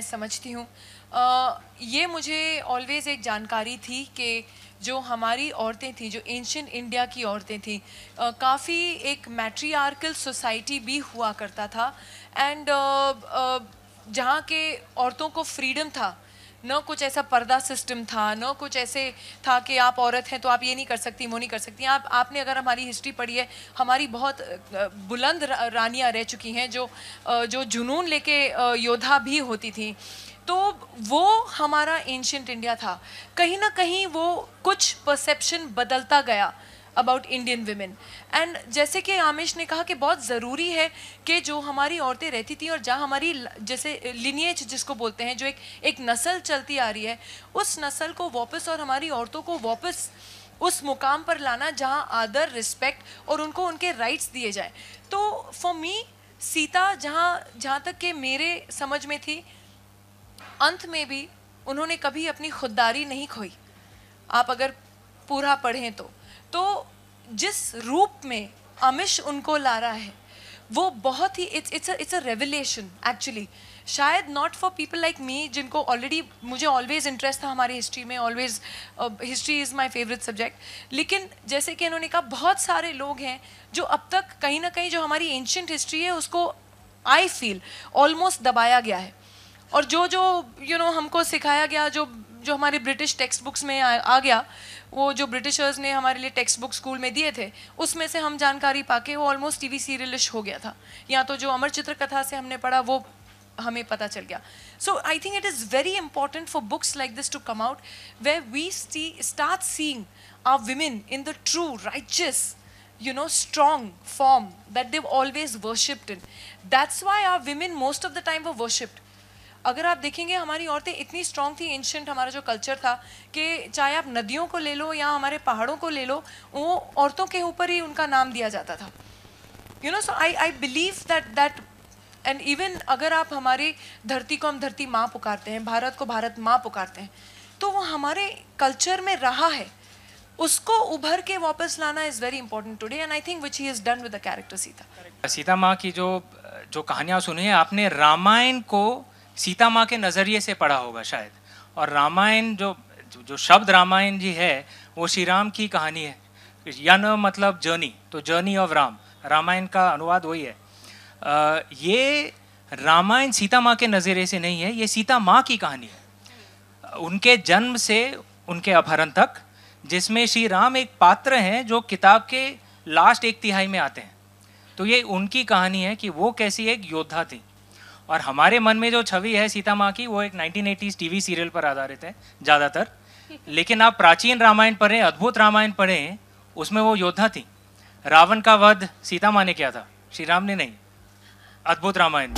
समझती हूँ। ये मुझे ऑलवेज एक जानकारी थी कि जो हमारी औरतें थी, जो एंशिएंट इंडिया की औरतें थी, काफ़ी एक मैट्रियार्कल सोसाइटी भी हुआ करता था। एंड जहाँ के औरतों को फ्रीडम था, न कुछ ऐसा पर्दा सिस्टम था, न कुछ ऐसे था कि आप औरत हैं तो आप ये नहीं कर सकती, वो नहीं कर सकती। आपने अगर हमारी हिस्ट्री पढ़ी है, हमारी बहुत बुलंद रानियां रह चुकी हैं जो जुनून लेके योद्धा भी होती थी। तो वो हमारा एंशिएंट इंडिया था। कहीं ना कहीं वो कुछ परसेप्शन बदलता गया अबाउट इंडियन विमेन। एंड जैसे कि आमिश ने कहा कि बहुत ज़रूरी है कि जो हमारी औरतें रहती थी और जहाँ हमारी जैसे लिनिएज जिसको बोलते हैं, जो एक नस्ल चलती आ रही है, उस नस्ल को वापस और हमारी औरतों को वापस उस मुकाम पर लाना जहाँ आदर, रिस्पेक्ट और उनको उनके राइट्स दिए जाए। तो फॉर मी सीता जहाँ तक कि मेरे समझ में थी, अंत में भी उन्होंने कभी अपनी खुददारी नहीं खोई। आप अगर पूरा पढ़ें तो जिस रूप में आमिश उनको ला रहा है वो बहुत ही इट्स अ रेवलेशन एक्चुअली। शायद not for people like me, जिनको ऑलरेडी, मुझे ऑलवेज इंटरेस्ट था हमारी हिस्ट्री में, always history is my favourite subject. लेकिन जैसे कि इन्होंने कहा, बहुत सारे लोग हैं जो अब तक कहीं ना कहीं जो हमारी एंशिएंट हिस्ट्री है उसको आई फील ऑलमोस्ट दबाया गया है। और जो हमको सिखाया गया, जो हमारे ब्रिटिश टेक्स्ट बुक्स में आ गया, वो जो ब्रिटिशर्स ने हमारे लिए टेक्स्ट बुक स्कूल में दिए थे, उसमें से हम जानकारी पाके वो ऑलमोस्ट टीवी सीरियलिश हो गया था। या तो जो अमर चित्र कथा से हमने पढ़ा वो हमें पता चल गया। So I think it is very important for books like this to come out, where we start seeing our women in the true righteous, strong form that they've always worshipped in. That's why our women most of the time were worshipped. अगर आप देखेंगे, हमारी औरतें इतनी strong थी, ancient हमारा जो culture था, कि चाहे आप नदियों को ले लो या हमारे पहाड़ों को ले लो, वो औरतों के ऊपर ही उनका नाम दिया जाता था। So I believe that and even अगर आप हमारी धरती को हम धरती माँ पुकारते हैं, भारत को भारत माँ पुकारते हैं, तो वो हमारे कल्चर में रहा है। उसको उभर के वापस लाना is very important today, and I think which he is done with the character Sita. Sita माँ की जो कहानियाँ सुनी है आपने, रामायण को सीता माँ के नज़रिए से पढ़ा होगा शायद। और रामायण जो शब्द रामायण जी है वो श्री राम की कहानी है। यन मतलब जर्नी, तो जर्नी ऑफ राम, रामायण का अनुवाद वही है। ये रामायण सीता माँ के नज़रिए से नहीं है, ये सीता माँ की कहानी है, उनके जन्म से उनके अपहरण तक, जिसमें श्री राम एक पात्र हैं जो किताब के लास्ट एक तिहाई में आते हैं। तो ये उनकी कहानी है कि वो कैसी एक योद्धा थी। और हमारे मन में जो छवि है सीता माँ की, वो एक 1980s टीवी सीरियल पर आधारित है ज़्यादातर। लेकिन आप प्राचीन रामायण पढ़ें, अद्भुत रामायण पढ़ें, उसमें वो योद्धा थी। रावण का वध सीता माँ ने किया था, श्री राम ने नहीं। अद्भुत रामायण।